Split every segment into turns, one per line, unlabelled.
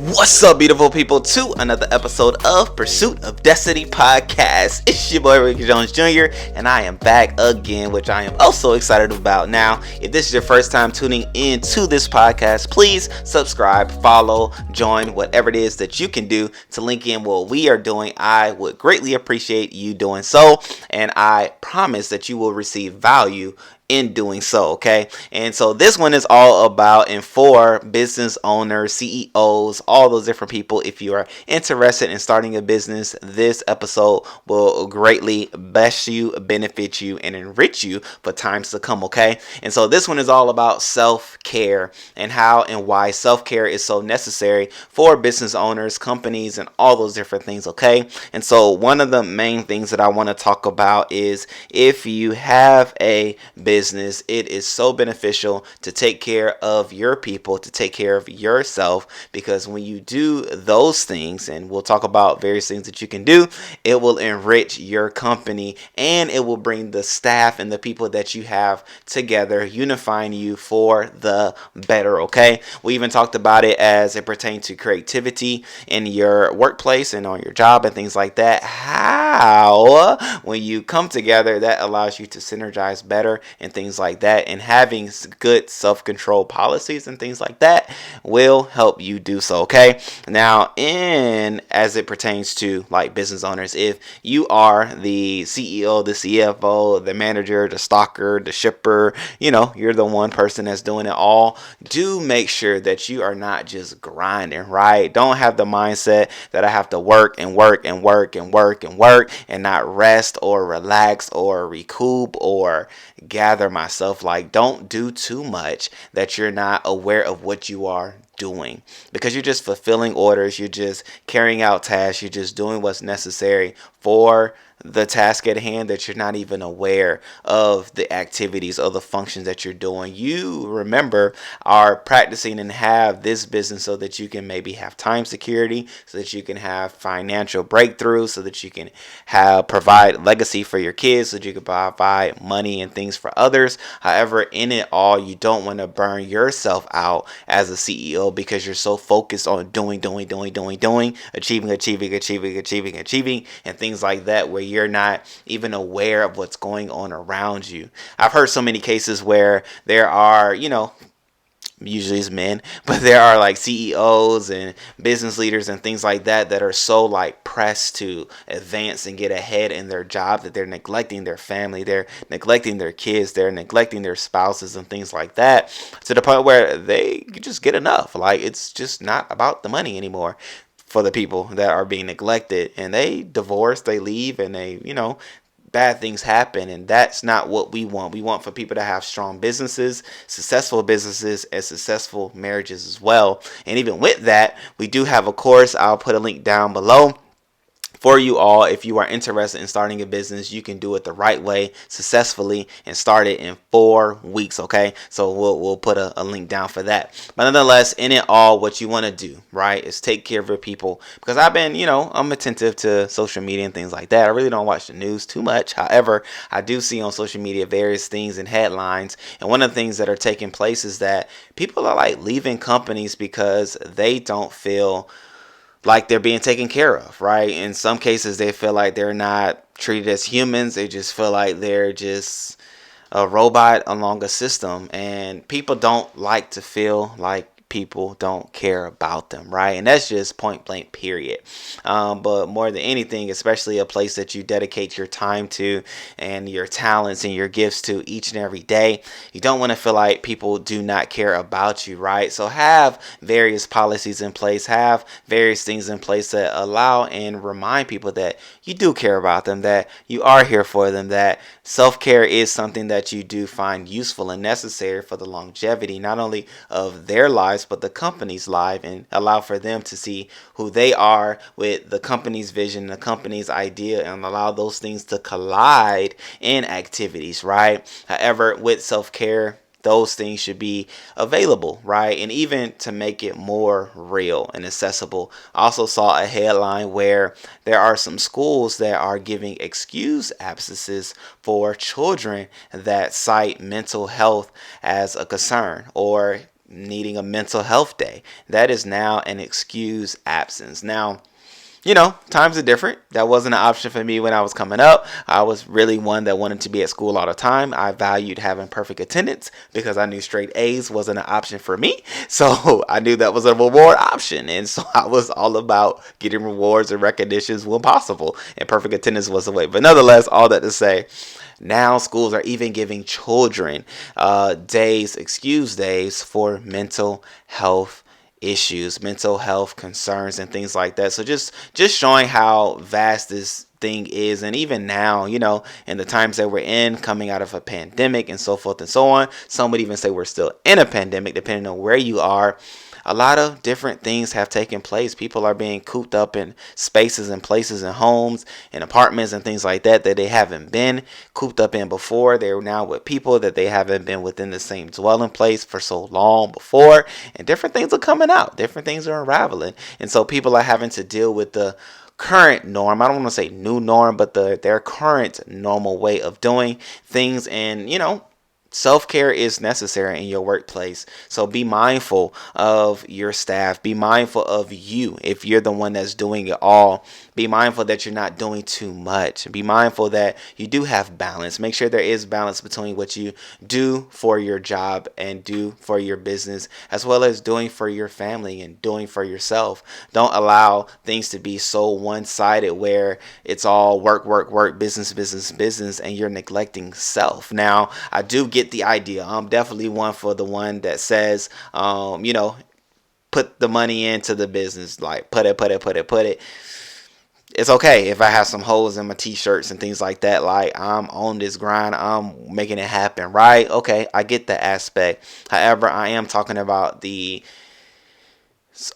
What's up, beautiful people, to another episode of Pursuit of Destiny podcast. It's your boy Rickey Jones Jr. and I am back again, which I am also excited about. Now, if this is your first time tuning in to this podcast, please subscribe, follow, join, whatever it is that you can do to link in what we are doing. I would greatly appreciate you doing so, and I promise that you will receive value in doing so. Okay, and so this one is all about and for business owners, CEOs, all those different people. If you are interested in starting a business, this episode will greatly bless you, benefit you, and enrich you for times to come. Okay, and so this one is all about self-care and how and why self-care is so necessary for business owners, companies, and all those different things. Okay, and so one of the main things that I want to talk about is if you have a business, it is so beneficial to take care of your people, to take care of yourself, because when you do those things, and we'll talk about various things that you can do, it will enrich your company and it will bring the staff and the people that you have together, unifying you for the better. Okay, we even talked about it as it pertains to creativity in your workplace and on your job and things like that. How when you come together, that allows you to synergize better and things like that, and having good self-control policies and things like that will help you do so. Okay, now in as it pertains to like business owners, if you are the CEO, the CFO, the manager, the stocker, the shipper, you're the one person that's doing it all, do make sure that you are not just grinding, right? Don't have the mindset that I have to work and work and work and work and work and not rest or relax or recoup or gather myself. Like, don't do too much that you're not aware of what you are doing, because you're just fulfilling orders, you're just carrying out tasks, you're just doing what's necessary for the task at hand, that you're not even aware of the activities or the functions that you're doing. You, remember, are practicing and have this business so that you can maybe have time security, so that you can have financial breakthroughs, so that you can provide legacy for your kids, so that you can provide money and things for others. However, in it all, you don't want to burn yourself out as a CEO, because you're so focused on doing, achieving, and things like that, where you're not even aware of what's going on around you. I've heard so many cases where there are, usually it's men, but there are like CEOs and business leaders and things like that that are so like pressed to advance and get ahead in their job that they're neglecting their family, they're neglecting their kids, they're neglecting their spouses and things like that, to the point where they just get enough. Like, it's just not about the money anymore for the people that are being neglected, and they divorce, they leave, and they, bad things happen. And that's not what we want. We want for people to have strong businesses, and successful marriages as well. And even with that, we do have a course. I'll put a link down below for you all. If you are interested in starting a business, you can do it the right way, successfully, and start it in 4 weeks. Okay, so we'll put a link down for that. But nonetheless, in it all, what you want to do, right, is take care of your people. Because I've been, I'm attentive to social media and things like that. I really don't watch the news too much. However, I do see on social media various things and headlines, and one of the things that are taking place is that people are like leaving companies because they don't feel like they're being taken care of, right? In some cases, they feel like they're not treated as humans. They just feel like they're just a robot along a system. And people don't like to feel like people don't care about them, right? And that's just point blank, period. But more than anything, especially a place that you dedicate your time to and your talents and your gifts to each and every day, you don't want to feel like people do not care about you, right? So have various policies in place, have various things in place that allow and remind people that you do care about them, that you are here for them, that self-care is something that you do find useful and necessary for the longevity, not only of their lives, but the company's life, and allow for them to see who they are with the company's vision, the company's idea, and allow those things to collide in activities, right? However, with self-care, those things should be available, right? And even to make it more real and accessible, I also saw a headline where there are some schools that are giving excuse absences for children that cite mental health as a concern, or needing a mental health day. That is now an excused absence. Now, times are different. That wasn't an option for me when I was coming up. I was really one that wanted to be at school all the time. I valued having perfect attendance because I knew straight A's wasn't an option for me. So I knew that was a reward option. And so I was all about getting rewards and recognitions when possible. And perfect attendance was the way. But nonetheless, all that to say, now schools are even giving children excuse days for mental health issues, mental health concerns, and things like that. So just showing how vast this thing is. And even now, in the times that we're in, coming out of a pandemic and so forth and so on, some would even say we're still in a pandemic, depending on where you are. A lot of different things have taken place. People are being cooped up in spaces and places and homes and apartments and things like that they haven't been cooped up in before. They're now with people that they haven't been within the same dwelling place for so long before. And different things are coming out. Different things are unraveling. And so people are having to deal with the current norm. I don't want to say new norm, but their current normal way of doing things. And, self-care is necessary in your workplace. So be mindful of your staff. Be mindful of you if you're the one that's doing it all. Be mindful that you're not doing too much. Be mindful that you do have balance. Make sure there is balance between what you do for your job and do for your business, as well as doing for your family and doing for yourself. Don't allow things to be so one-sided where it's all work, work, work, business, business, business, and you're neglecting self. Now, I do get the idea. I'm definitely one for the one that says, put the money into the business, like put it. It's okay if I have some holes in my t-shirts and things like that. Like, I'm on this grind, I'm making it happen, right? Okay, I get that aspect. However, I am talking about the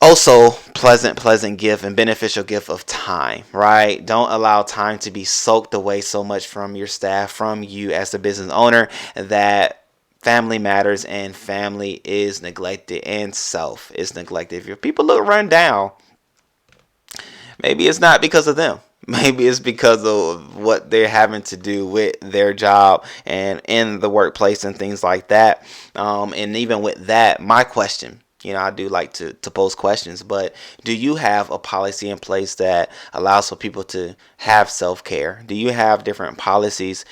also pleasant gift and beneficial gift of time, right? Don't allow time to be soaked away so much from your staff, from you as the business owner, that family matters and family is neglected and self is neglected. If your people look run down, maybe it's not because of them. Maybe it's because of what they're having to do with their job and in the workplace and things like that. And even with that, my question, I do like to pose questions, but do you have a policy in place that allows for people to have self-care? Do you have different policies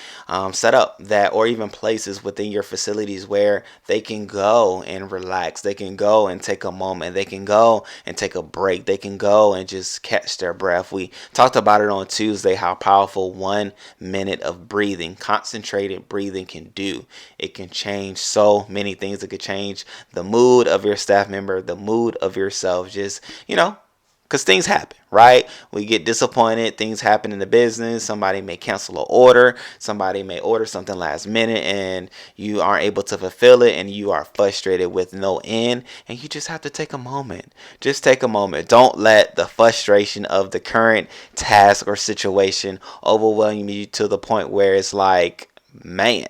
set up that, or even places within your facilities where they can go and relax? They can go and take a moment. They can go and take a break. They can go and just catch their breath. We talked about it on Tuesday, how powerful 1 minute of breathing, concentrated breathing can do. It can change so many things. It could change the mood of your staff member, the mood of yourself, just, because things happen, right? We get disappointed. Things happen in the business. Somebody may cancel an order. Somebody may order something last minute and you aren't able to fulfill it and you are frustrated with no end. And you just have to take a moment. Just take a moment. Don't let the frustration of the current task or situation overwhelm you to the point where it's like, man,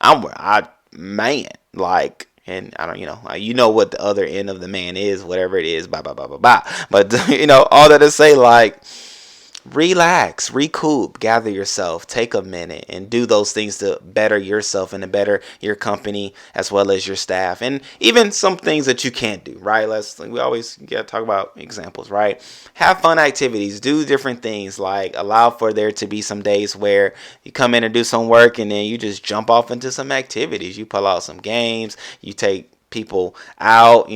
like, and I don't, what the other end of the man is, whatever it is, blah, blah, blah, blah, blah. But, all that to say, like, relax, recoup, gather yourself, take a minute and do those things to better yourself and to better your company as well as your staff, and even some things that you can't do, right? We always gotta talk about examples, right? Have fun activities, do different things, like allow for there to be some days where you come in and do some work and then you just jump off into some activities. You pull out some games, you take people out,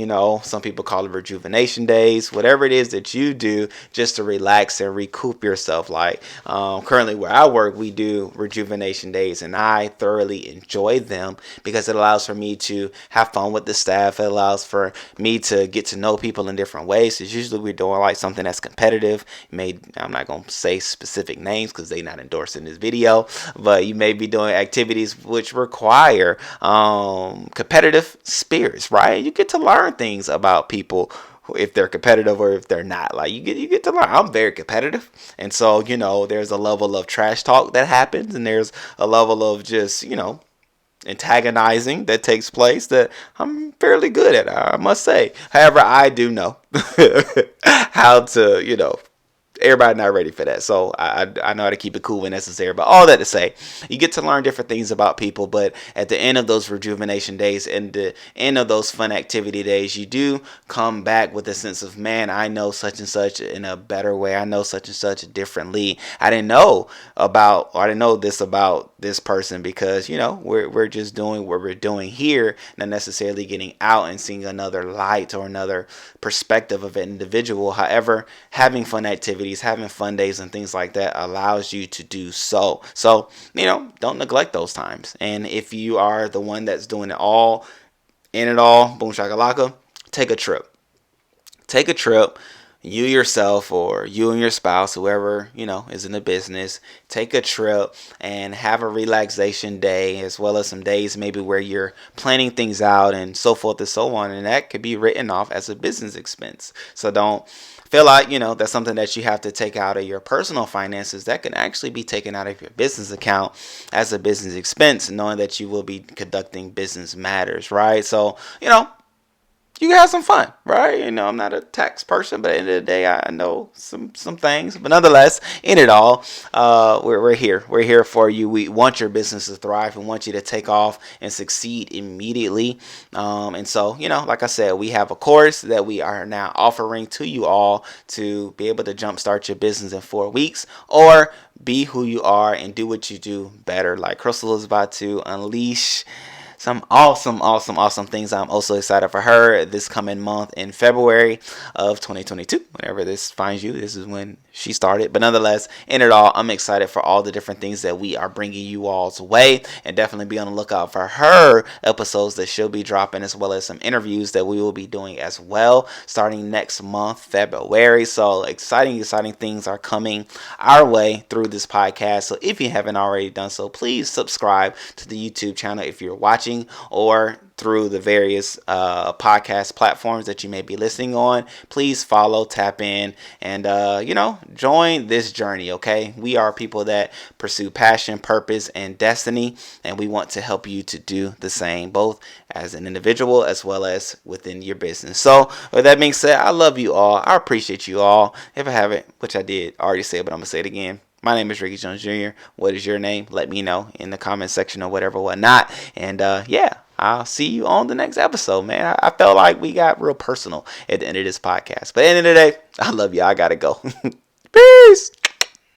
some people call it rejuvenation days, whatever it is that you do just to relax and recoup yourself. Like, currently where I work, we do rejuvenation days and I thoroughly enjoy them because it allows for me to have fun with the staff. It allows for me to get to know people in different ways. Because usually we're doing like something that's competitive. I'm not going to say specific names because they're not endorsing this video, but you may be doing activities which require competitive spirit, right? You get to learn things about people, if they're competitive or if they're not. Like, you get to learn. I'm very competitive, and so there's a level of trash talk that happens, and there's a level of just antagonizing that takes place that I'm fairly good at, I must say. However, I do know how to everybody not ready for that. So I know how to keep it cool when necessary. But all that to say, you get to learn different things about people. But at the end of those rejuvenation days and the end of those fun activity days, you do come back with a sense of, man, I know such and such in a better way. I know such and such differently. I didn't know this about this person because, we're just doing what we're doing here, not necessarily getting out and seeing another light or another perspective of an individual. However, having fun activities, having fun days and things like that allows you to do so. So, don't neglect those times. And if you are the one that's doing it all, in it all, boom shakalaka, take a trip. Take a trip. You yourself or you and your spouse, whoever, is in the business, take a trip and have a relaxation day, as well as some days maybe where you're planning things out and so forth and so on. And that could be written off as a business expense. So don't feel like, that's something that you have to take out of your personal finances. That can actually be taken out of your business account as a business expense, knowing that you will be conducting business matters, right? So, you can have some fun, right? I'm not a tax person, but at the end of the day, I know some things. But nonetheless, in it all, we're here. We're here for you. We want your business to thrive and want you to take off and succeed immediately. And so, like I said, we have a course that we are now offering to you all to be able to jumpstart your business in 4 weeks, or be who you are and do what you do better. Like Crystal is about to unleash some awesome things. I'm also excited for her this coming month in February of 2022. Whenever this finds you, this is when she started. But nonetheless, in it all, I'm excited for all the different things that we are bringing you all's way, and definitely be on the lookout for her episodes that she'll be dropping, as well as some interviews that we will be doing as well starting next month, February. So exciting things are coming our way through this podcast. So if you haven't already done so, please subscribe to the YouTube channel if you're watching, or through the various podcast platforms that you may be listening on. Please follow, tap in, and join this journey. Okay, we are people that pursue passion, purpose, and destiny, and we want to help you to do the same, both as an individual as well as within your business. So with that being said, I love you all. I appreciate you all. If I haven't, which I did already say, but I'm gonna say it again. My name is Rickey Jones Jr. What is your name? Let me know in the comment section or whatnot. And I'll see you on the next episode, man. I felt like we got real personal at the end of this podcast. But at the end of the day, I love you. I gotta go. Peace.